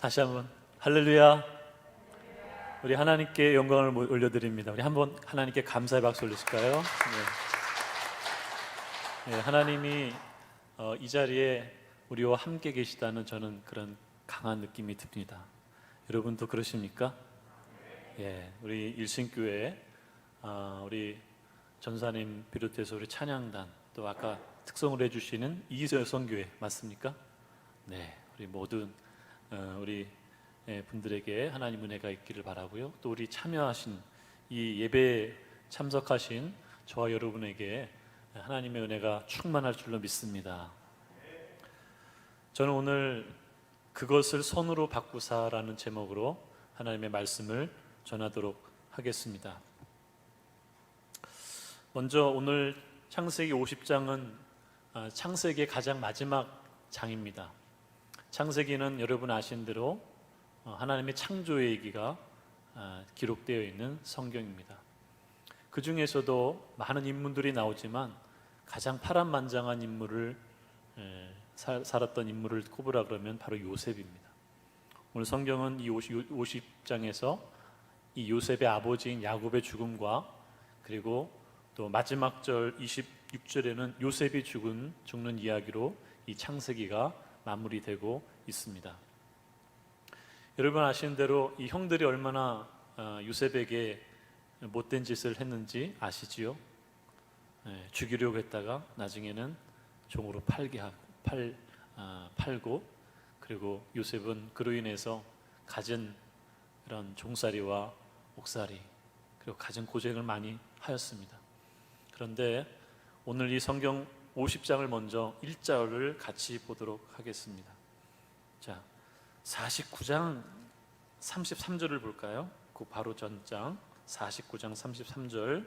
다시 한번 할렐루야. 우리 하나님께 영광을 올려드립니다. 우리 한번 하나님께 감사의 박수 올리실까요? 네, 하나님이 이 자리에 우리와 함께 계시다는 저는 그런 강한 느낌이 듭니다. 여러분도 그러십니까? 예, 우리 일신교회 우리 전사님 비롯해서 우리 찬양단 또 아까 특성을 해주시는 이여성교회 맞습니까? 네, 우리 모든 우리 분들에게 하나님 은혜가 있기를 바라고요. 또 우리 참여하신 이 예배에 참석하신 저와 여러분에게 하나님의 은혜가 충만할 줄로 믿습니다. 저는 오늘 그것을 손으로 바꾸사라는 제목으로 하나님의 말씀을 전하도록 하겠습니다. 먼저 오늘 창세기 50장은 창세기의 가장 마지막 장입니다. 창세기는 여러분 아신 대로 하나님의 창조의 얘기가 기록되어 있는 성경입니다. 그 중에서도 많은 인물들이 나오지만 가장 파란만장한 인물을 살았던 인물을 꼽으라 그러면 바로 요셉입니다. 오늘 성경은 이 50장에서 이 요셉의 아버지인 야곱의 죽음과 그리고 또 마지막 절 26절에는 요셉이 죽는 이야기로 이 창세기가 마무리되고 있습니다. 여러분 아시는 대로 이 형들이 얼마나 요셉에게 못된 짓을 했는지 아시지요? 죽이려고 했다가 나중에는 종으로 팔고 그리고 요셉은 그로 인해서 갖은 이런 종살이와 옥살이 그리고 갖은 고생을 많이 하였습니다. 그런데 오늘 이 성경 50장을 먼저 1절을 같이 보도록 하겠습니다. 자, 49장 33절을 볼까요? 그 바로 전장 49장 33절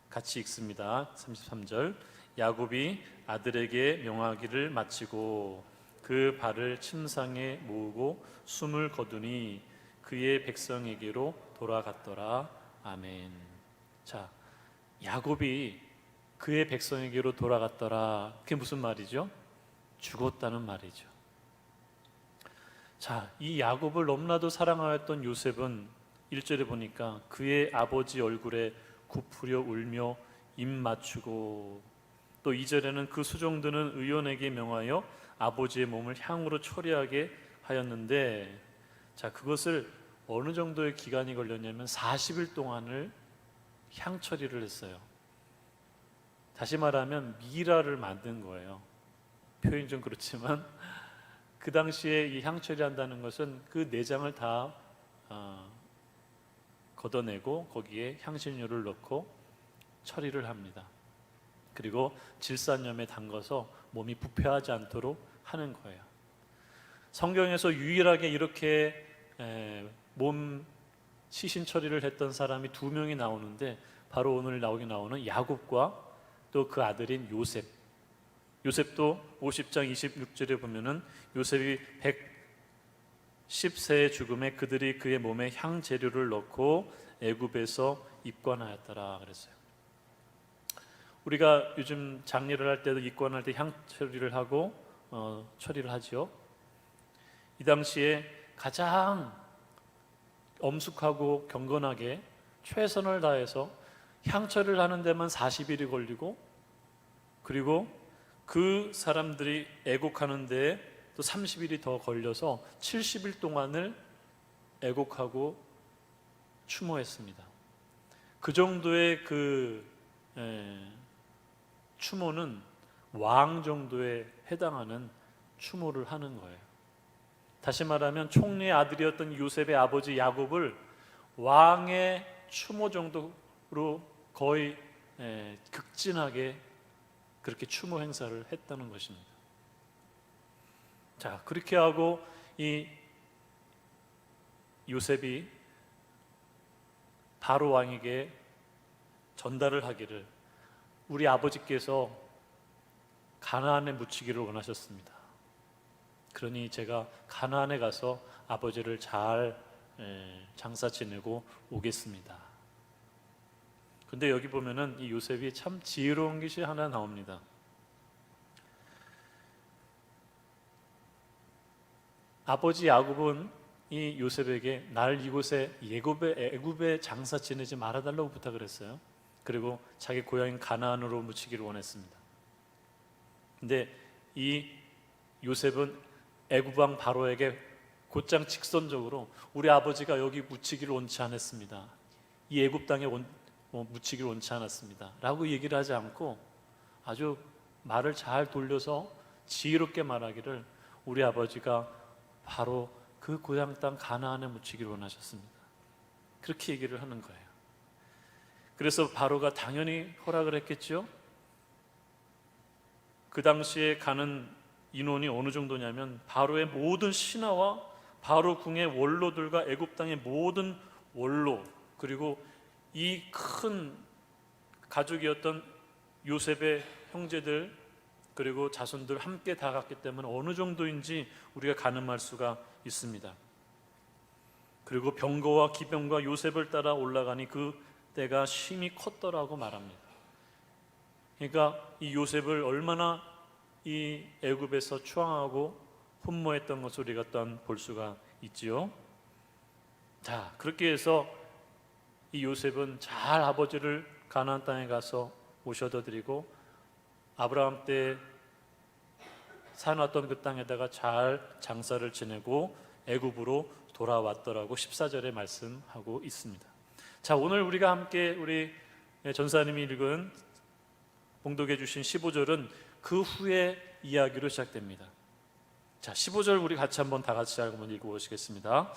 같이 읽습니다. 33절 야곱이 아들에게 명하기를 마치고 그 발을 침상에 모으고 숨을 거두니 그의 백성에게로 돌아갔더라. 아멘. 자, 야곱이 그의 백성에게로 돌아갔더라. 그게 무슨 말이죠? 죽었다는 말이죠. 자, 이 야곱을 너무나도 사랑하였던 요셉은 1절에 보니까 그의 아버지 얼굴에 굽으려 울며 입 맞추고 또 2절에는 그 수종드는 의원에게 명하여 아버지의 몸을 향으로 처리하게 하였는데 자, 그것을 어느 정도의 기간이 걸렸냐면 40일 동안을 향 처리를 했어요. 다시 말하면 미라를 만든 거예요. 표현이 좀 그렇지만 그 당시에 이 향처리 한다는 것은 그 내장을 다 걷어내고 거기에 향신료를 넣고 처리를 합니다. 그리고 질산염에 담가서 몸이 부패하지 않도록 하는 거예요. 성경에서 유일하게 이렇게 몸 시신 처리를 했던 사람이 2명이 나오는데 바로 오늘 나오는 야곱과 또 그 아들인 요셉. 요셉도 50장 26절에 보면은 요셉이 110세의 죽음에 그들이 그의 몸에 향 재료를 넣고 애굽에서 입관하였더라 그랬어요. 우리가 요즘 장례를 할 때도 입관할 때 향 처리를 하고 처리를 하죠. 이 당시에 가장 엄숙하고 경건하게 최선을 다해서 향처리를 하는 데만 40일이 걸리고 그리고 그 사람들이 애곡하는 데에 또 30일이 더 걸려서 70일 동안을 애곡하고 추모했습니다. 그 정도의 추모는 왕 정도에 해당하는 추모를 하는 거예요. 다시 말하면 총리의 아들이었던 요셉의 아버지 야곱을 왕의 추모 정도로 거의 극진하게 그렇게 추모 행사를 했다는 것입니다. 자, 그렇게 하고 이 요셉이 바로 왕에게 전달을 하기를 우리 아버지께서 가나안에 묻히기를 원하셨습니다. 그러니 제가 가나안에 가서 아버지를 잘 장사 지내고 오겠습니다. 근데 여기 보면은 이 요셉이 참 지혜로운 것이 하나 나옵니다. 아버지 야곱은 이 요셉에게 날 이곳에 애굽에 장사 지내지 말아달라고 부탁을 했어요. 그리고 자기 고향인 가나안으로 묻히기를 원했습니다. 근데 이 요셉은 애굽 왕 바로에게 곧장 직선적으로 우리 아버지가 여기 묻히기를 원치 않았습니다. 이 애굽 땅에 묻히기를 원치 않았습니다 라고 얘기를 하지 않고 아주 말을 잘 돌려서 지혜롭게 말하기를 우리 아버지가 바로 그 고향 땅 가나안에 묻히기를 원하셨습니다. 그렇게 얘기를 하는 거예요. 그래서 바로가 당연히 허락을 했겠죠. 그 당시에 가는 인원이 어느 정도냐면 바로의 모든 신하와 바로 궁의 원로들과 애굽 땅의 모든 원로, 그리고 이 큰 가족이었던 요셉의 형제들 그리고 자손들 함께 다 갔기 때문에 어느 정도인지 우리가 가늠할 수가 있습니다. 그리고 병거와 기병과 요셉을 따라 올라가니 그 때가 심히 컸더라고 말합니다. 그러니까 이 요셉을 얼마나 이 애굽에서 추앙하고 훈모했던 것을 우리가 또한 볼 수가 있지요. 자, 그렇게 해서 이 요셉은 잘 아버지를 가나안 땅에 가서 모셔다 드리고 아브라함 때 사놓았던 그 땅에다가 잘 장사를 지내고 애굽으로 돌아왔더라고 14절에 말씀하고 있습니다. 자, 오늘 우리가 함께 우리 전사님이 읽은 봉독해 주신 15절은 그 후의 이야기로 시작됩니다. 자, 15절 우리 같이 한번 다 같이 한번 읽어보시겠습니다.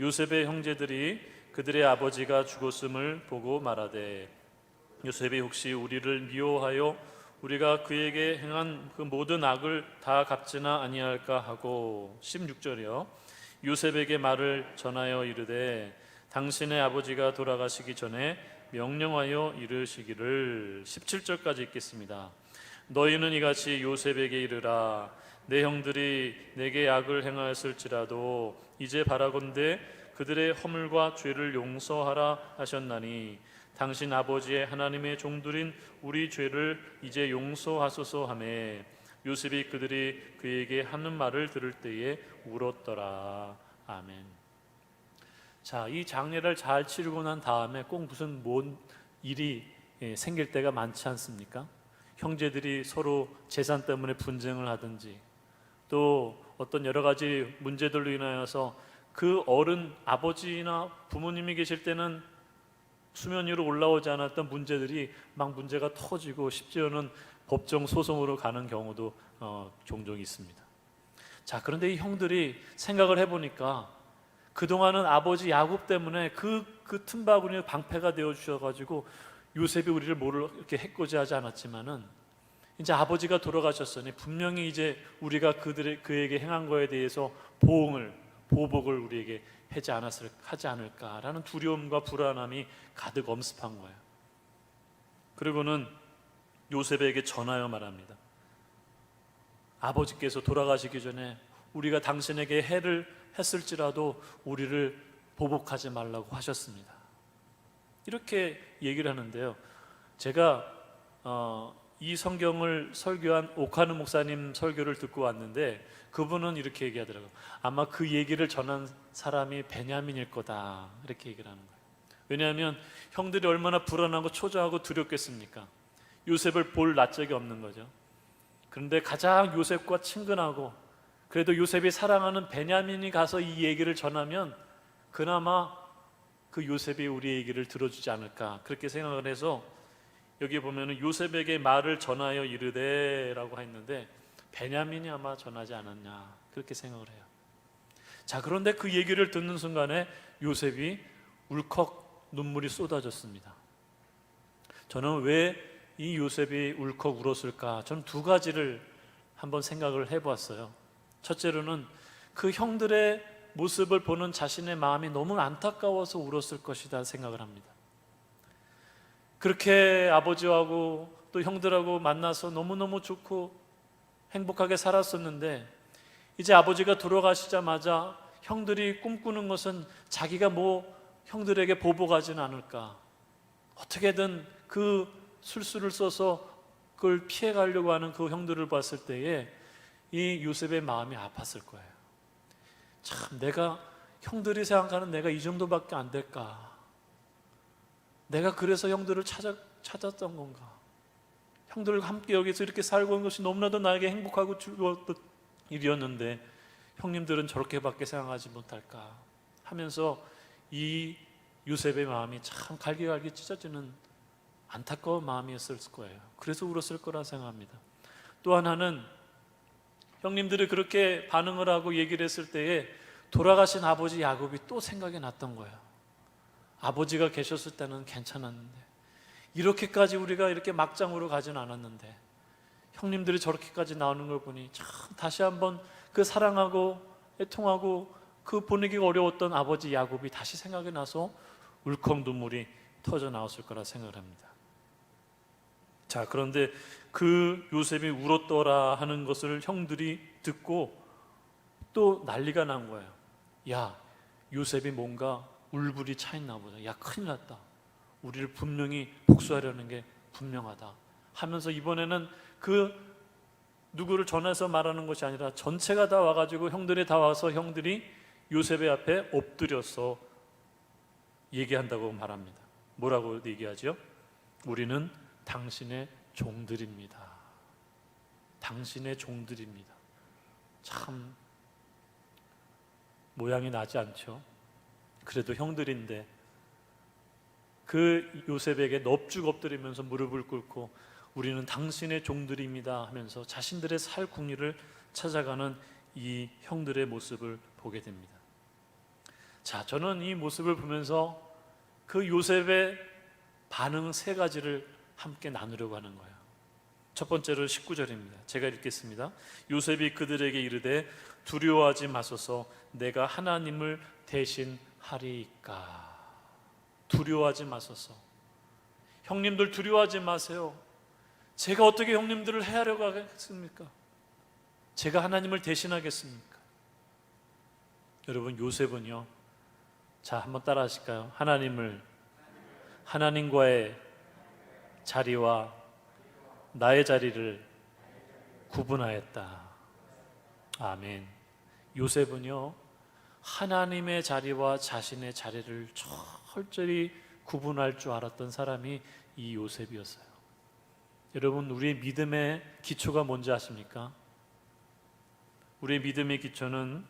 요셉의 형제들이 그들의 아버지가 죽었음을 보고 말하되 요셉이 혹시 우리를 미워하여 우리가 그에게 행한 그 모든 악을 다 갚지나 아니할까 하고 16절이요. 요셉에게 말을 전하여 이르되 당신의 아버지가 돌아가시기 전에 명령하여 이르시기를 17절까지 읽겠습니다. 너희는 이같이 요셉에게 이르라 내 형들이 내게 악을 행하였을지라도 이제 바라건대 그들의 허물과 죄를 용서하라 하셨나니 당신 아버지의 하나님의 종들인 우리 죄를 이제 용서하소서 하매 요셉이 그들이 그에게 하는 말을 들을 때에 울었더라. 아멘. 자, 이 장례를 잘 치르고 난 다음에 꼭 무슨 뭔 일이 생길 때가 많지 않습니까? 형제들이 서로 재산 때문에 분쟁을 하든지 또 어떤 여러 가지 문제들로 인하여서 그 어른 아버지나 부모님이 계실 때는 수면 위로 올라오지 않았던 문제들이 막 문제가 터지고 심지어는 법정 소송으로 가는 경우도 종종 있습니다. 자, 그런데 이 형들이 생각을 해보니까 그동안은 아버지 야곱 때문에 그 틈바구니에 방패가 되어 주셔가지고 요셉이 우리를 뭐를 이렇게 해코지하지 않았지만은 이제 아버지가 돌아가셨으니 분명히 이제 우리가 그에게 행한 거에 대해서 보복을 우리에게 하지 않을까라는 두려움과 불안함이 가득 엄습한 거예요. 그리고는 요셉에게 전하여 말합니다. 아버지께서 돌아가시기 전에 우리가 당신에게 해를 했을지라도 우리를 보복하지 말라고 하셨습니다. 이렇게 얘기를 하는데요. 제가 이 성경을 설교한 오카누 목사님 설교를 듣고 왔는데 그분은 이렇게 얘기하더라고요. 아마 그 얘기를 전한 사람이 베냐민일 거다 이렇게 얘기를 하는 거예요. 왜냐하면 형들이 얼마나 불안하고 초조하고 두렵겠습니까? 요셉을 볼 낯짝이 없는 거죠. 그런데 가장 요셉과 친근하고 그래도 요셉이 사랑하는 베냐민이 가서 이 얘기를 전하면 그나마 그 요셉이 우리의 얘기를 들어주지 않을까 그렇게 생각을 해서 여기 보면은 요셉에게 말을 전하여 이르되라고 했는데 베냐민이 아마 전하지 않았냐 그렇게 생각을 해요. 자, 그런데 그 얘기를 듣는 순간에 요셉이 울컥 눈물이 쏟아졌습니다. 저는 왜 이 요셉이 울컥 울었을까? 저는 두 가지를 한번 생각을 해보았어요. 첫째로는 그 형들의 모습을 보는 자신의 마음이 너무 안타까워서 울었을 것이다 생각을 합니다. 그렇게 아버지하고 또 형들하고 만나서 너무너무 좋고 행복하게 살았었는데 이제 아버지가 돌아가시자마자 형들이 꿈꾸는 것은 자기가 형들에게 보복하지는 않을까, 어떻게든 그 술수를 써서 그걸 피해가려고 하는 그 형들을 봤을 때에 이 요셉의 마음이 아팠을 거예요. 참 내가 형들이 생각하는 내가 이 정도밖에 안 될까? 내가 그래서 형들을 찾았던 건가? 형들과 함께 여기서 이렇게 살고 있는 것이 너무나도 나에게 행복하고 즐거웠던 일이었는데 형님들은 저렇게밖에 생각하지 못할까 하면서 이 요셉의 마음이 참 갈기갈기 찢어지는 안타까운 마음이었을 거예요. 그래서 울었을 거라 생각합니다. 또 하나는 형님들이 그렇게 반응을 하고 얘기를 했을 때에 돌아가신 아버지 야곱이 또 생각이 났던 거예요. 아버지가 계셨을 때는 괜찮았는데 이렇게까지 우리가 이렇게 막장으로 가진 않았는데 형님들이 저렇게까지 나오는 걸 보니 참 다시 한번 그 사랑하고 애통하고 그 보내기가 어려웠던 아버지 야곱이 다시 생각이 나서 울컥 눈물이 터져 나왔을 거라 생각을 합니다. 자, 그런데 그 요셉이 울었더라 하는 것을 형들이 듣고 또 난리가 난 거예요. 야, 요셉이 뭔가 울불이 차 있나 보다. 야, 큰일 났다. 우리를 분명히 복수하려는 게 분명하다 하면서 이번에는 그 누구를 전해서 말하는 것이 아니라 전체가 다 와가지고 형들이 다 와서 형들이 요셉의 앞에 엎드려서 얘기한다고 말합니다. 뭐라고 얘기하죠? 우리는 당신의 종들입니다. 당신의 종들입니다. 참 모양이 나지 않죠? 그래도 형들인데 그 요셉에게 넙죽 엎드리면서 무릎을 꿇고 우리는 당신의 종들입니다 하면서 자신들의 살 궁리를 찾아가는 이 형들의 모습을 보게 됩니다. 자, 저는 이 모습을 보면서 그 요셉의 반응 세 가지를 함께 나누려고 하는 거예요. 첫 번째로 19절입니다. 제가 읽겠습니다. 요셉이 그들에게 이르되 두려워하지 마소서 내가 하나님을 대신하리이까. 두려워하지 마소서. 형님들 두려워하지 마세요. 제가 어떻게 형님들을 해하려고 하겠습니까? 제가 하나님을 대신하겠습니까? 여러분, 요셉은요, 자, 한번 따라 하실까요? 하나님과의 자리와 나의 자리를 구분하였다. 아멘. 요셉은요, 하나님의 자리와 자신의 자리를 철저히 구분할 줄 알았던 사람이 이 요셉이었어요. 여러분, 우리의 믿음의 기초가 뭔지 아십니까? 우리의 믿음의 기초는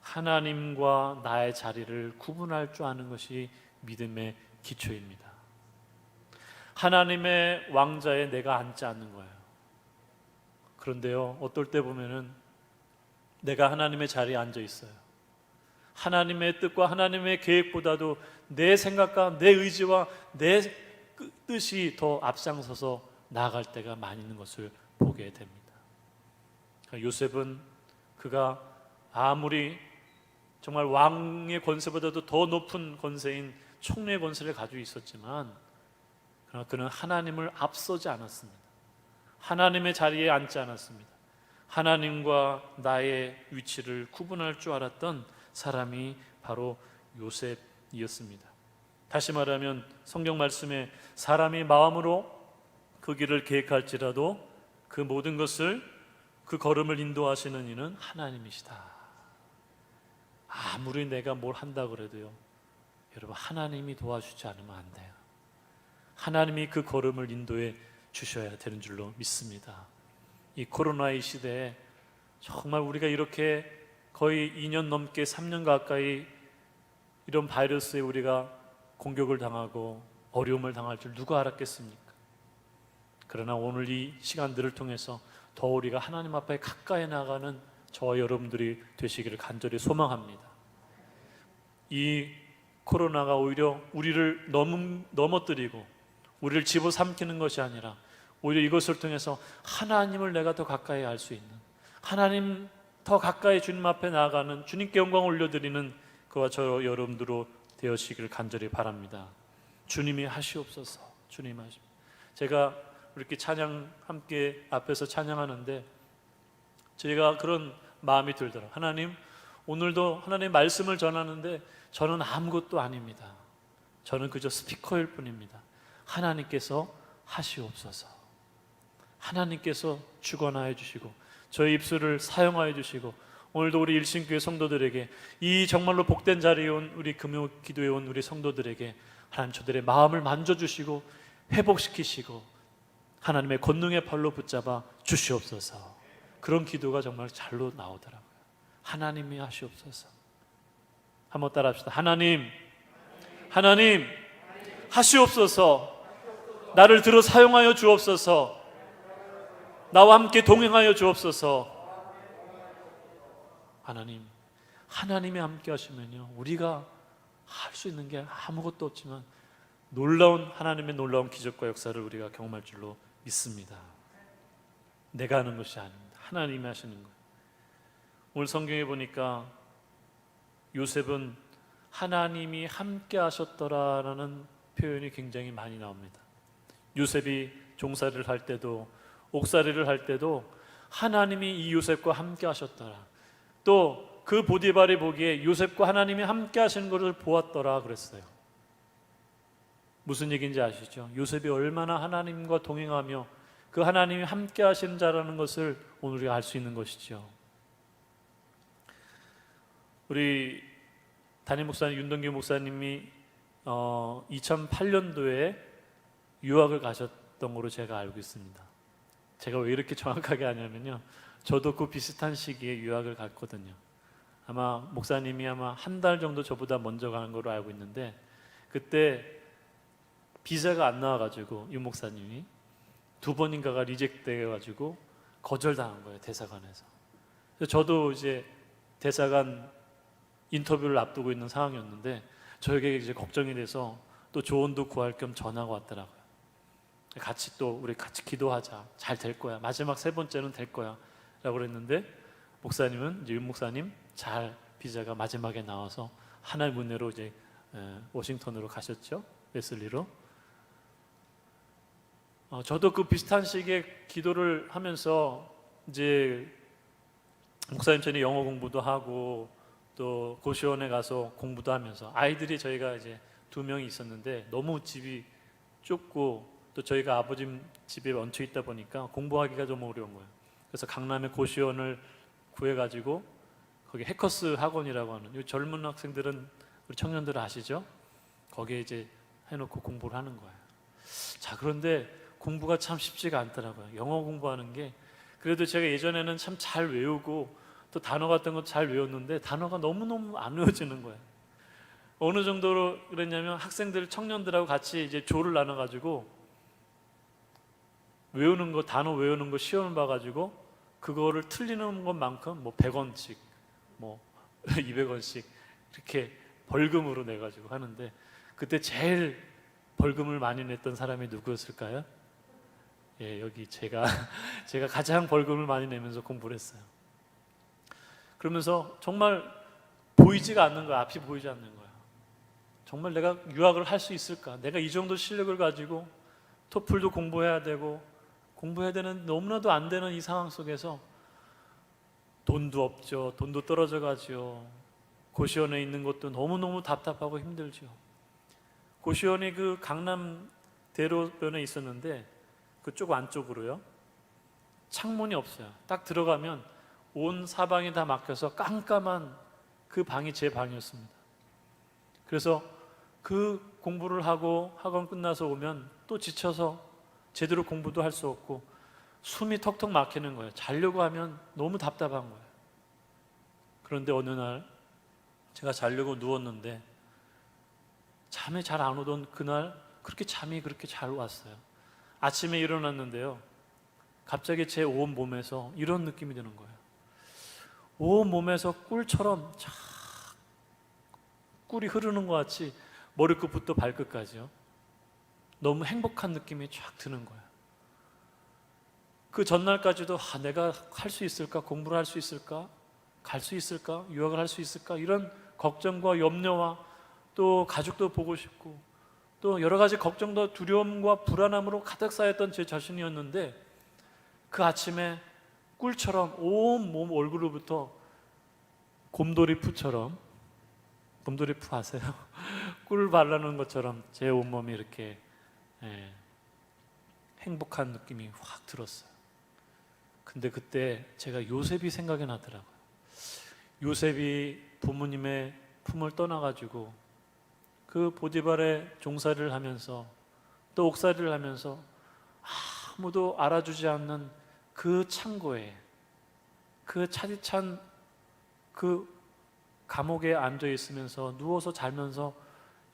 하나님과 나의 자리를 구분할 줄 아는 것이 믿음의 기초입니다. 하나님의 왕자에 내가 앉지 않는 거예요. 그런데요, 어떨 때 보면은 내가 하나님의 자리에 앉아 있어요. 하나님의 뜻과 하나님의 계획보다도 내 생각과 내 의지와 내 뜻이 더 앞장서서 나아갈 때가 많이 있는 것을 보게 됩니다. 요셉은 그가 아무리 정말 왕의 권세보다도 더 높은 권세인 총리의 권세를 가지고 있었지만 그러나 그는 하나님을 앞서지 않았습니다. 하나님의 자리에 앉지 않았습니다. 하나님과 나의 위치를 구분할 줄 알았던 사람이 바로 요셉이었습니다. 다시 말하면 성경 말씀에 사람이 마음으로 그 길을 계획할지라도 그 모든 것을 그 걸음을 인도하시는 이는 하나님이시다. 아무리 내가 뭘 한다고 그래도요, 여러분, 하나님이 도와주지 않으면 안 돼요. 하나님이 그 걸음을 인도해 주셔야 되는 줄로 믿습니다. 이 코로나의 시대에 정말 우리가 이렇게 거의 2년 넘게 3년 가까이 이런 바이러스에 우리가 공격을 당하고 어려움을 당할 줄 누가 알았겠습니까? 그러나 오늘 이 시간들을 통해서 더 우리가 하나님 앞에 가까이 나가는 저와 여러분들이 되시기를 간절히 소망합니다. 이 코로나가 오히려 우리를 넘어뜨리고 우리를 집어삼키는 것이 아니라 오히려 이것을 통해서 하나님을 내가 더 가까이 알 수 있는, 하나님 더 가까이 주님 앞에 나아가는, 주님께 영광을 올려드리는 그와 저 여러분들로 되어시기를 간절히 바랍니다. 주님이 하시옵소서. 주님 하시옵소서. 제가 이렇게 찬양 함께 앞에서 찬양하는데 제가 그런 마음이 들더라고요. 하나님, 오늘도 하나님의 말씀을 전하는데 저는 아무것도 아닙니다. 저는 그저 스피커일 뿐입니다. 하나님께서 하시옵소서. 하나님께서 주관하여 주시고 저희 입술을 사용하여 주시고 오늘도 우리 일신교회 성도들에게, 이 정말로 복된 자리에 온 우리 금요 기도에 온 우리 성도들에게 하나님 저들의 마음을 만져주시고 회복시키시고 하나님의 권능의 팔로 붙잡아 주시옵소서. 그런 기도가 정말 잘로 나오더라고요. 하나님이 하시옵소서. 한번 따라 합시다. 하나님 하시옵소서. 나를 들어 사용하여 주옵소서. 나와 함께 동행하여 주옵소서. 하나님이 함께 하시면요, 우리가 할 수 있는 게 아무것도 없지만 하나님의 놀라운 기적과 역사를 우리가 경험할 줄로 믿습니다. 내가 하는 것이 아닙니다. 하나님이 하시는 거예요. 오늘 성경에 보니까 요셉은 하나님이 함께 하셨더라라는 표현이 굉장히 많이 나옵니다. 요셉이 종살이를 할 때도 옥살이를 할 때도 하나님이 이 요셉과 함께 하셨더라. 또 그 보디발이 보기에 요셉과 하나님이 함께 하시는 것을 보았더라 그랬어요. 무슨 얘기인지 아시죠? 요셉이 얼마나 하나님과 동행하며 그 하나님이 함께 하시는 자라는 것을 오늘 우리가 알 수 있는 것이죠. 우리 담임 목사님 윤동규 목사님이 2008년도에 유학을 가셨던 걸로 제가 알고 있습니다. 제가 왜 이렇게 정확하게 아냐면요, 저도 그 비슷한 시기에 유학을 갔거든요. 아마 목사님이 한 달 정도 저보다 먼저 가는 걸로 알고 있는데, 그때 비자가 안 나와가지고 윤 목사님이 2번인가가 리젝트돼가지고 거절당한 거예요, 대사관에서. 그래서 저도 이제 대사관 인터뷰를 앞두고 있는 상황이었는데 저에게 이제 걱정이 돼서 또 조언도 구할 겸 전화가 왔더라고요. 우리 같이 기도하자. 잘 될 거야. 마지막 3번째는 될 거야. 라고 그랬는데 목사님은 이제 윤 목사님 잘 비자가 마지막에 나와서 하나의 은혜로 이제 워싱턴으로 가셨죠. 웨슬리로. 저도 그 비슷한 시기에 기도를 하면서 이제 목사님 전에 영어 공부도 하고 또 고시원에 가서 공부도 하면서 아이들이 저희가 이제 2명이 있었는데 너무 집이 좁고 또 저희가 아버지 집에 얹혀 있다 보니까 공부하기가 좀 어려운 거예요. 그래서 강남에 고시원을 구해가지고 거기 해커스 학원이라고 하는, 이 젊은 학생들은 우리 청년들 아시죠? 거기에 이제 해놓고 공부를 하는 거예요. 자, 그런데 공부가 참 쉽지가 않더라고요. 영어 공부하는 게. 그래도 제가 예전에는 참 잘 외우고 또 단어 같은 거 잘 외웠는데 단어가 너무너무 안 외워지는 거예요. 어느 정도로 그랬냐면 학생들, 청년들하고 같이 이제 조를 나눠가지고 외우는 거, 단어 외우는 거 시험을 봐가지고 그거를 틀리는 것만큼 뭐 100원씩 뭐 200원씩 이렇게 벌금으로 내가지고 하는데, 그때 제일 벌금을 많이 냈던 사람이 누구였을까요? 예, 여기 제가 가장 벌금을 많이 내면서 공부를 했어요. 그러면서 정말 보이지가 않는 거야. 앞이 보이지 않는 거야. 정말 내가 유학을 할 수 있을까? 내가 이 정도 실력을 가지고 토플도 공부해야 되고 공부해야 되는, 너무나도 안 되는 이 상황 속에서 돈도 없죠. 돈도 떨어져 가죠. 고시원에 있는 것도 너무너무 답답하고 힘들죠. 고시원이 그 강남 대로변에 있었는데 그쪽 안쪽으로요, 창문이 없어요. 딱 들어가면 온 사방이 다 막혀서 깜깜한 그 방이 제 방이었습니다. 그래서 그 공부를 하고 학원 끝나서 오면 또 지쳐서 제대로 공부도 할 수 없고 숨이 턱턱 막히는 거예요. 자려고 하면 너무 답답한 거예요. 그런데 어느 날 제가 자려고 누웠는데 잠이 잘 안 오던 그날 잠이 그렇게 잘 왔어요. 아침에 일어났는데요, 갑자기 제 온 몸에서 이런 느낌이 드는 거예요. 온 몸에서 꿀처럼 쫙 꿀이 흐르는 것 같이 머리끝부터 발끝까지요, 너무 행복한 느낌이 쫙 드는 거예요. 그 전날까지도 내가 할 수 있을까? 공부를 할 수 있을까? 갈 수 있을까? 유학을 할 수 있을까? 이런 걱정과 염려와 또 가족도 보고 싶고 또 여러 가지 걱정과 두려움과 불안함으로 가득 쌓였던 제 자신이었는데, 그 아침에 꿀처럼 온 몸 얼굴로부터 곰돌이 푸처럼, 곰돌이 푸 아세요? 꿀 바르는 것처럼 제 온몸이 이렇게 행복한 느낌이 확 들었어요. 근데 그때 제가 요셉이 생각이 나더라고요. 요셉이 부모님의 품을 떠나가지고 그 보디발의 종살이를 하면서 또 옥살이를 하면서 아무도 알아주지 않는 그 창고에, 그 차디찬 그 감옥에 앉아 있으면서 누워서 자면서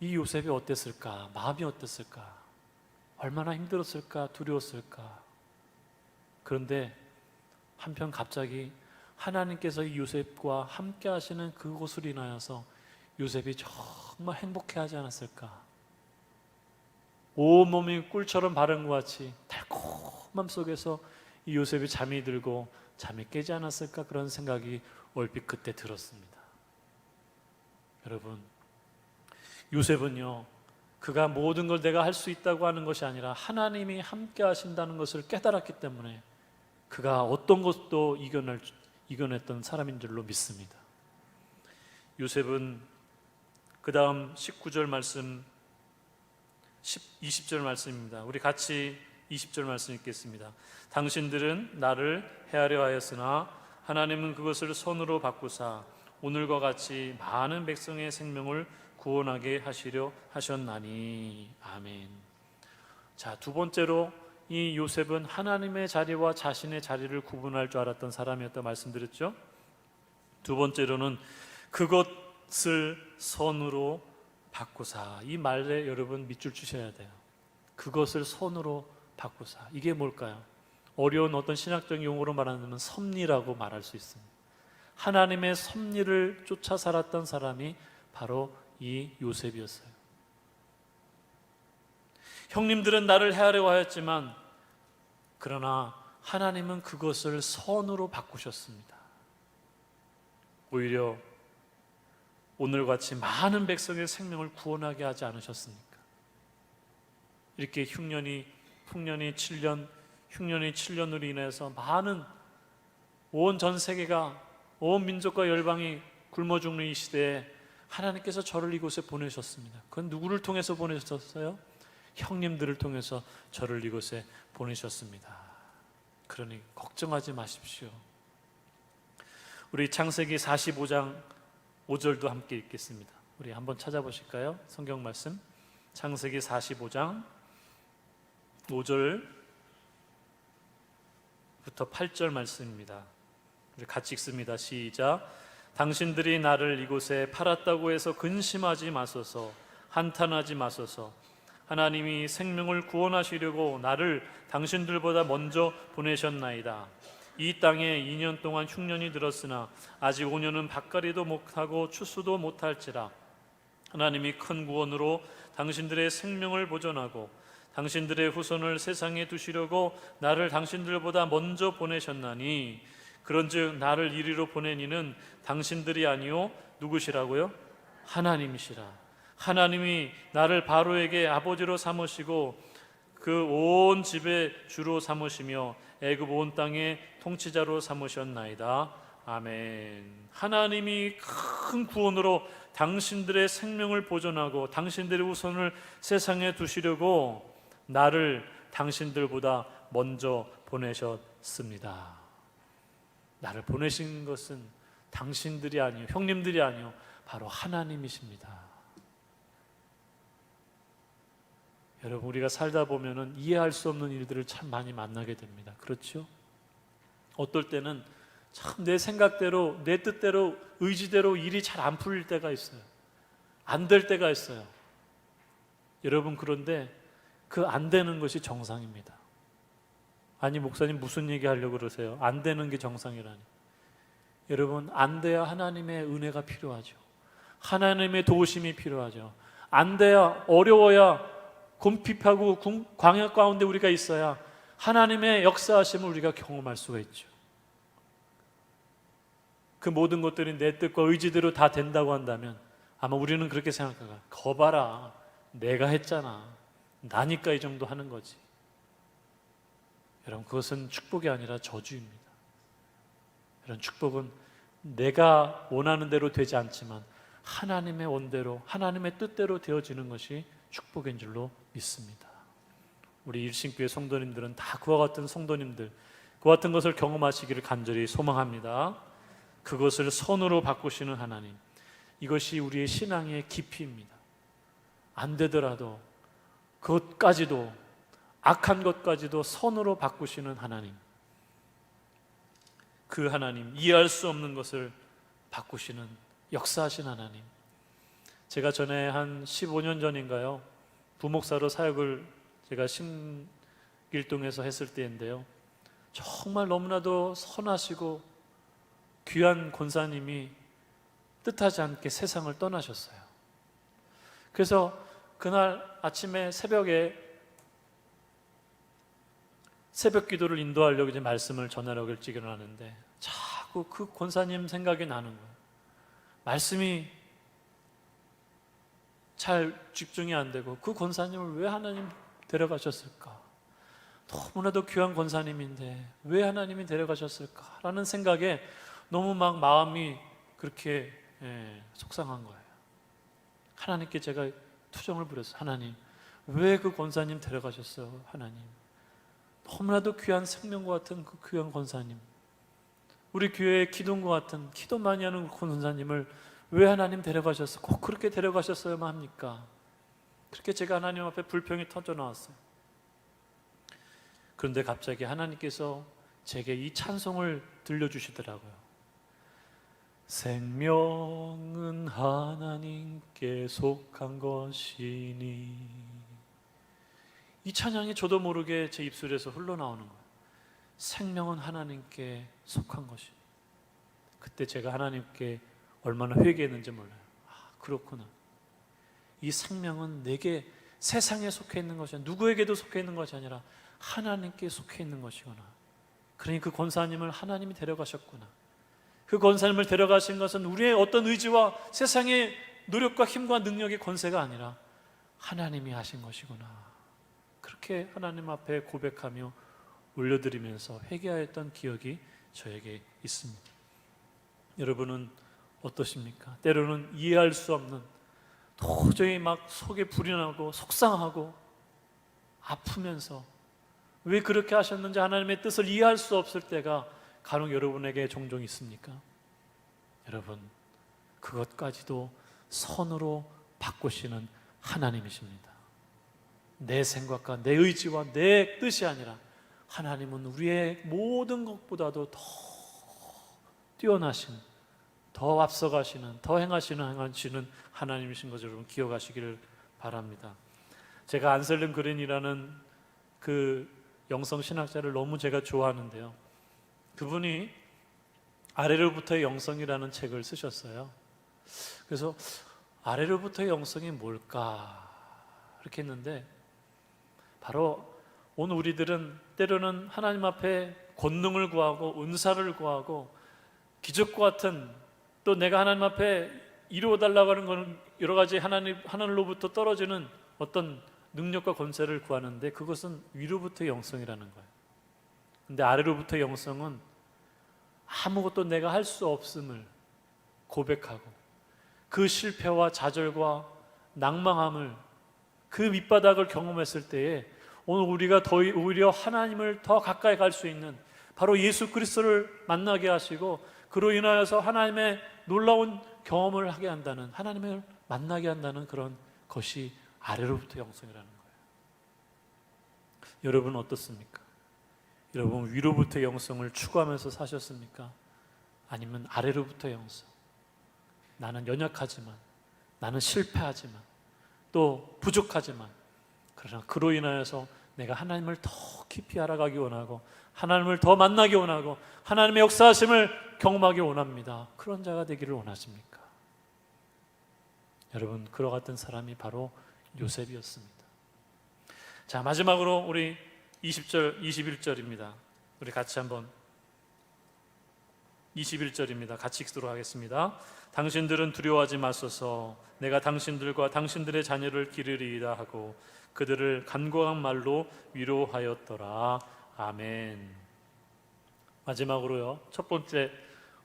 이 요셉이 어땠을까? 마음이 어땠을까? 얼마나 힘들었을까? 두려웠을까? 그런데 한편 갑자기 하나님께서 이 요셉과 함께 하시는 그곳을 인하여서 요셉이 정말 행복해하지 않았을까? 온몸이 꿀처럼 바른 것 같이 달콤함 속에서 이 요셉이 잠이 들고 잠이 깨지 않았을까? 그런 생각이 얼핏 그때 들었습니다. 여러분, 요셉은요, 그가 모든 걸 내가 할 수 있다고 하는 것이 아니라 하나님이 함께 하신다는 것을 깨달았기 때문에 그가 어떤 것도 이겨냈던 사람인 줄로 믿습니다. 요셉은 그 다음 19절 말씀, 20절 말씀입니다. 우리 같이 20절 말씀 읽겠습니다. 당신들은 나를 해하려 하였으나 하나님은 그것을 선으로 바꾸사 오늘과 같이 많은 백성의 생명을 구원하게 하시려 하셨나니. 아멘. 자, 두 번째로 이 요셉은 하나님의 자리와 자신의 자리를 구분할 줄 알았던 사람이었다 말씀드렸죠. 두 번째로는 그것을 선으로 바꾸사. 이 말에 여러분 밑줄 치셔야 돼요. 그것을 선으로 바꾸사. 이게 뭘까요? 어려운 어떤 신학적인 용어로 말하면 섭리라고 말할 수 있습니다. 하나님의 섭리를 쫓아 살았던 사람이 바로 이 요셉이었어요. 형님들은 나를 해하려고 하였지만 그러나 하나님은 그것을 선으로 바꾸셨습니다. 오히려 오늘같이 많은 백성의 생명을 구원하게 하지 않으셨습니까? 이렇게 흉년이 7년으로 인해서 많은 온 전 세계가, 온 민족과 열방이 굶어 죽는 이 시대에 하나님께서 저를 이곳에 보내셨습니다. 그건 누구를 통해서 보내셨어요? 형님들을 통해서 저를 이곳에 보내셨습니다. 그러니 걱정하지 마십시오. 우리 창세기 45장 5절도 함께 읽겠습니다. 우리 한번 찾아보실까요? 성경 말씀 창세기 45장 5절부터 8절 말씀입니다. 우리 같이 읽습니다. 시작. 당신들이 나를 이곳에 팔았다고 해서 근심하지 마소서, 한탄하지 마소서. 하나님이 생명을 구원하시려고 나를 당신들보다 먼저 보내셨나이다. 이 땅에 2년 동안 흉년이 들었으나 아직 5년은 밭갈이도 못하고 추수도 못할지라. 하나님이 큰 구원으로 당신들의 생명을 보존하고 당신들의 후손을 세상에 두시려고 나를 당신들보다 먼저 보내셨나니 그런즉 나를 이리로 보낸 이는 당신들이 아니요 누구시라고요? 하나님이시라. 하나님이 나를 바로에게 아버지로 삼으시고 그 온 집의 주로 삼으시며 애굽 온 땅의 통치자로 삼으셨나이다. 아멘. 하나님이 큰 구원으로 당신들의 생명을 보존하고 당신들의 후손을 세상에 두시려고 나를 당신들보다 먼저 보내셨습니다. 나를 보내신 것은 당신들이 아니요, 형님들이 아니요, 바로 하나님이십니다. 여러분, 우리가 살다 보면은 이해할 수 없는 일들을 참 많이 만나게 됩니다. 그렇죠? 어떨 때는 참 내 생각대로, 내 뜻대로, 의지대로 일이 잘 안 풀릴 때가 있어요. 안 될 때가 있어요. 여러분, 그런데 그 안 되는 것이 정상입니다. 아니, 목사님 무슨 얘기 하려고 그러세요? 안 되는 게 정상이라니. 여러분, 안 돼야 하나님의 은혜가 필요하죠. 하나님의 도우심이 필요하죠. 안 돼야, 어려워야, 곰핍하고 광야 가운데 우리가 있어야 하나님의 역사하심을 우리가 경험할 수가 있죠. 그 모든 것들이 내 뜻과 의지대로 다 된다고 한다면 아마 우리는 그렇게 생각할까? 거봐라, 내가 했잖아, 나니까 이 정도 하는 거지. 여러분, 그것은 축복이 아니라 저주입니다. 이런 축복은 내가 원하는 대로 되지 않지만 하나님의 원대로, 하나님의 뜻대로 되어지는 것이 축복인 줄로 믿습니다. 우리 일신교회 성도님들은 다 그와 같은 성도님들, 그와 같은 것을 경험하시기를 간절히 소망합니다. 그것을 선으로 바꾸시는 하나님, 이것이 우리의 신앙의 깊이입니다. 안 되더라도 그것까지도, 악한 것까지도 선으로 바꾸시는 하나님, 그 하나님, 이해할 수 없는 것을 바꾸시는 역사하신 하나님. 제가 전에 한 15년 전인가요, 부목사로 사역을 제가 신길동에서 했을 때인데요, 정말 너무나도 선하시고 귀한 권사님이 뜻하지 않게 세상을 떠나셨어요. 그래서 그날 아침에 새벽에 새벽 기도를 인도하려고 이제 말씀을 전하려고 일찍 일어나는데 자꾸 그 권사님 생각이 나는 거예요. 말씀이 잘 집중이 안 되고, 그 권사님을 왜 하나님 데려가셨을까? 너무나도 귀한 권사님인데 왜 하나님이 데려가셨을까라는 생각에 너무 막 마음이 그렇게 속상한 거예요. 하나님께 제가 투정을 부렸어요. 하나님, 왜 그 권사님 데려가셨어요? 하나님, 너무나도 귀한 생명과 같은 그 귀한 권사님, 우리 교회의 기둥과 같은 기도 많이 하는 그 권사님을 왜 하나님 데려가셨어요? 꼭 그렇게 데려가셨어야만 합니까? 그렇게 제가 하나님 앞에 불평이 터져 나왔어요. 그런데 갑자기 하나님께서 제게 이 찬송을 들려주시더라고요. 생명은 하나님께 속한 것이니. 이 찬양이 저도 모르게 제 입술에서 흘러나오는 거예요. 생명은 하나님께 속한 것이니. 그때 제가 하나님께 얼마나 회개했는지 몰라요. 그렇구나. 이 생명은 내게, 세상에 속해 있는 것이 아니라, 누구에게도 속해 있는 것이 아니라 하나님께 속해 있는 것이구나. 그러니 그 권사님을 하나님이 데려가셨구나. 그 권사님을 데려가신 것은 우리의 어떤 의지와 세상의 노력과 힘과 능력의 권세가 아니라 하나님이 하신 것이구나. 그렇게 하나님 앞에 고백하며 올려드리면서 회개하였던 기억이 저에게 있습니다. 여러분은 어떠십니까? 때로는 이해할 수 없는, 도저히 막 속에 불이 나고 속상하고 아프면서 왜 그렇게 하셨는지 하나님의 뜻을 이해할 수 없을 때가 간혹 여러분에게 종종 있습니까? 여러분, 그것까지도 선으로 바꾸시는 하나님이십니다. 내 생각과 내 의지와 내 뜻이 아니라 하나님은 우리의 모든 것보다도 더 뛰어나신, 더 앞서가시는, 더 행하시는 하나님이신 것을 여러분 기억하시기를 바랍니다. 제가 안셀름 그린이라는 그 영성 신학자를 너무 제가 좋아하는데요, 그분이 아래로부터의 영성이라는 책을 쓰셨어요. 그래서 아래로부터의 영성이 뭘까 이렇게 했는데, 바로 오늘 우리들은 때로는 하나님 앞에 권능을 구하고 은사를 구하고 기적과 같은, 또 내가 하나님 앞에 이루어달라고 하는 것은 여러 가지 하늘로부터 떨어지는 어떤 능력과 권세를 구하는데, 그것은 위로부터의 영성이라는 거예요. 근데 아래로부터의 영성은 아무것도 내가 할 수 없음을 고백하고 그 실패와 좌절과 낭망함을, 그 밑바닥을 경험했을 때에 오늘 우리가 더 오히려 하나님을 더 가까이 갈 수 있는, 바로 예수 그리스도를 만나게 하시고 그로 인하여서 하나님의 놀라운 경험을 하게 한다는, 하나님을 만나게 한다는 그런 것이 아래로부터 영성이라는 거예요. 여러분 어떻습니까? 여러분 위로부터 영성을 추구하면서 사셨습니까? 아니면 아래로부터 영성, 나는 연약하지만, 나는 실패하지만, 또 부족하지만, 그러나 그로 인하여서 내가 하나님을 더 깊이 알아가기 원하고 하나님을 더 만나기 원하고 하나님의 역사하심을 경험하기 원합니다. 그런 자가 되기를 원하십니까? 여러분, 그와 같은 사람이 바로 요셉이었습니다. 자, 마지막으로 우리 20절, 21절입니다. 우리 같이 한번 21절입니다. 같이 읽도록 하겠습니다. 당신들은 두려워하지 마소서. 내가 당신들과 당신들의 자녀를 기르리이다 하고 그들을 간곡한 말로 위로하였더라. 아멘. 마지막으로요, 첫 번째,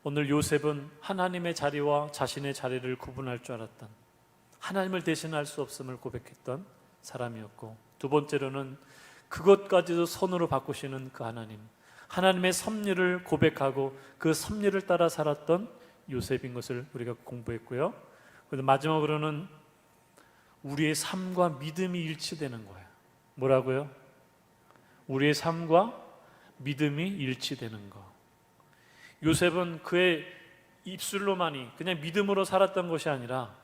오늘 요셉은 하나님의 자리와 자신의 자리를 구분할 줄 알았던, 하나님을 대신할 수 없음을 고백했던 사람이었고, 두 번째로는 그것까지도 선으로 바꾸시는 그 하나님, 하나님의 섭리를 고백하고 그 섭리를 따라 살았던 요셉인 것을 우리가 공부했고요. 그래서 마지막으로는 우리의 삶과 믿음이 일치되는 거예요. 뭐라고요? 우리의 삶과 믿음이 일치되는 거. 요셉은 그의 입술로만이 그냥 믿음으로 살았던 것이 아니라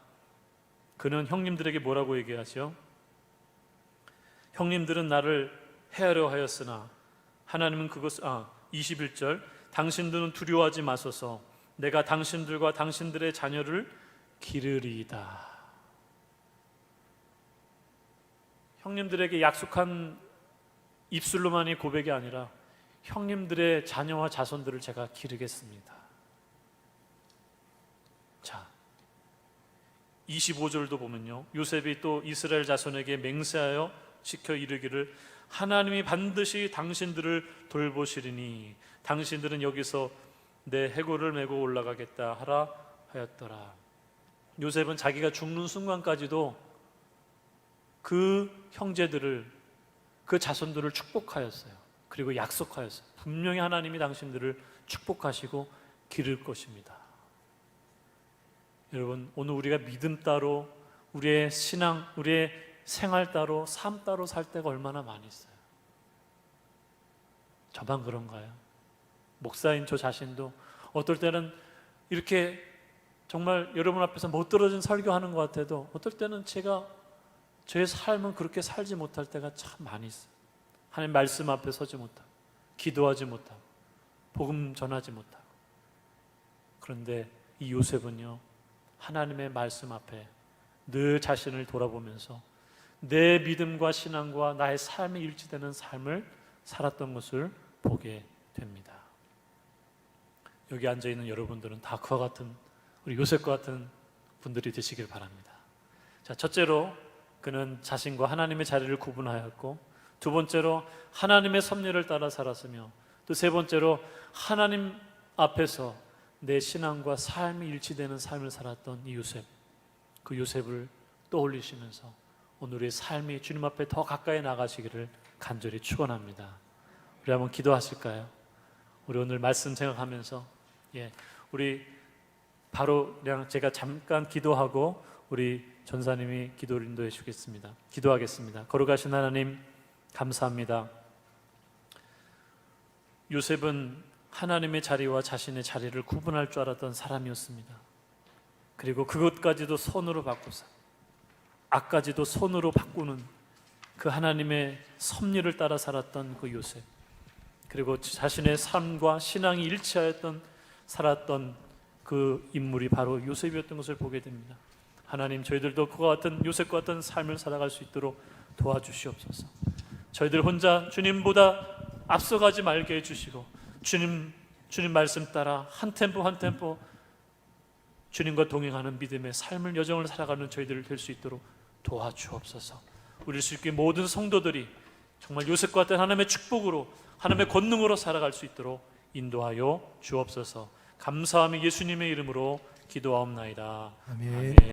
그는 형님들에게 뭐라고 얘기하죠? 형님들은 나를 해하려 하였으나 하나님은 21절 당신들은 두려워하지 마소서 내가 당신들과 당신들의 자녀를 기르리이다. 형님들에게 약속한 입술로만의 고백이 아니라 형님들의 자녀와 자손들을 제가 기르겠습니다. 자, 25절도 보면요, 요셉이 또 이스라엘 자손에게 맹세하여 지켜 이르기를 하나님이 반드시 당신들을 돌보시리니 당신들은 여기서 내 해골을 메고 올라가겠다 하라 하였더라. 요셉은 자기가 죽는 순간까지도 그 형제들을, 그 자손들을 축복하였어요. 그리고 약속하였어요. 분명히 하나님이 당신들을 축복하시고 기를 것입니다. 여러분, 오늘 우리가 믿음 따로, 우리의 신앙, 우리의 생활 따로, 삶 따로 살 때가 얼마나 많이 있어요. 저만 그런가요? 목사인 저 자신도 어떨 때는 이렇게 정말 여러분 앞에서 못 들어진 설교하는 것 같아도 어떨 때는 제가 저의 삶은 그렇게 살지 못할 때가 참 많이 있어요. 하나님 말씀 앞에 서지 못하고 기도하지 못하고 복음 전하지 못하고. 그런데 이 요셉은요, 하나님의 말씀 앞에 늘 자신을 돌아보면서 내 믿음과 신앙과 나의 삶이 일치되는 삶을 살았던 것을 보게 됩니다. 여기 앉아있는 여러분들은 다 그와 같은, 우리 요셉과 같은 분들이 되시길 바랍니다. 자, 첫째로 그는 자신과 하나님의 자리를 구분하였고, 두 번째로 하나님의 섭리를 따라 살았으며, 또 세 번째로 하나님 앞에서 내 신앙과 삶이 일치되는 삶을 살았던 이 요셉, 그 요셉을 떠올리시면서 오늘의 삶이 주님 앞에 더 가까이 나가시기를 간절히 축원합니다. 우리 한번 기도하실까요? 우리 오늘 말씀 생각하면서 우리 바로 그냥 제가 잠깐 기도하고 우리 전사님이 기도를 인도해 주겠습니다. 기도하겠습니다. 거룩하신 하나님, 감사합니다. 요셉은 하나님의 자리와 자신의 자리를 구분할 줄 알았던 사람이었습니다. 그리고 그것까지도 손으로 바꾸사, 악까지도 손으로 바꾸는 그 하나님의 섭리를 따라 살았던 그 요셉, 그리고 자신의 삶과 신앙이 일치하였던 살았던 그 인물이 바로 요셉이었던 것을 보게 됩니다. 하나님, 저희들도 그와 같은 요셉과 같은 삶을 살아갈 수 있도록 도와주시옵소서. 저희들 혼자 주님보다 앞서가지 말게 해주시고 주님 말씀 따라 한 템포 한 템포 주님과 동행하는 믿음의 삶을, 여정을 살아가는 저희들 될 수 있도록 도와주옵소서. 우리 수 있게 모든 성도들이 정말 요셉과 같은 하나님의 축복으로, 하나님의 권능으로 살아갈 수 있도록 인도하여 주옵소서. 감사하며 예수님의 이름으로 기도하옵나이다. 아멘. 아멘.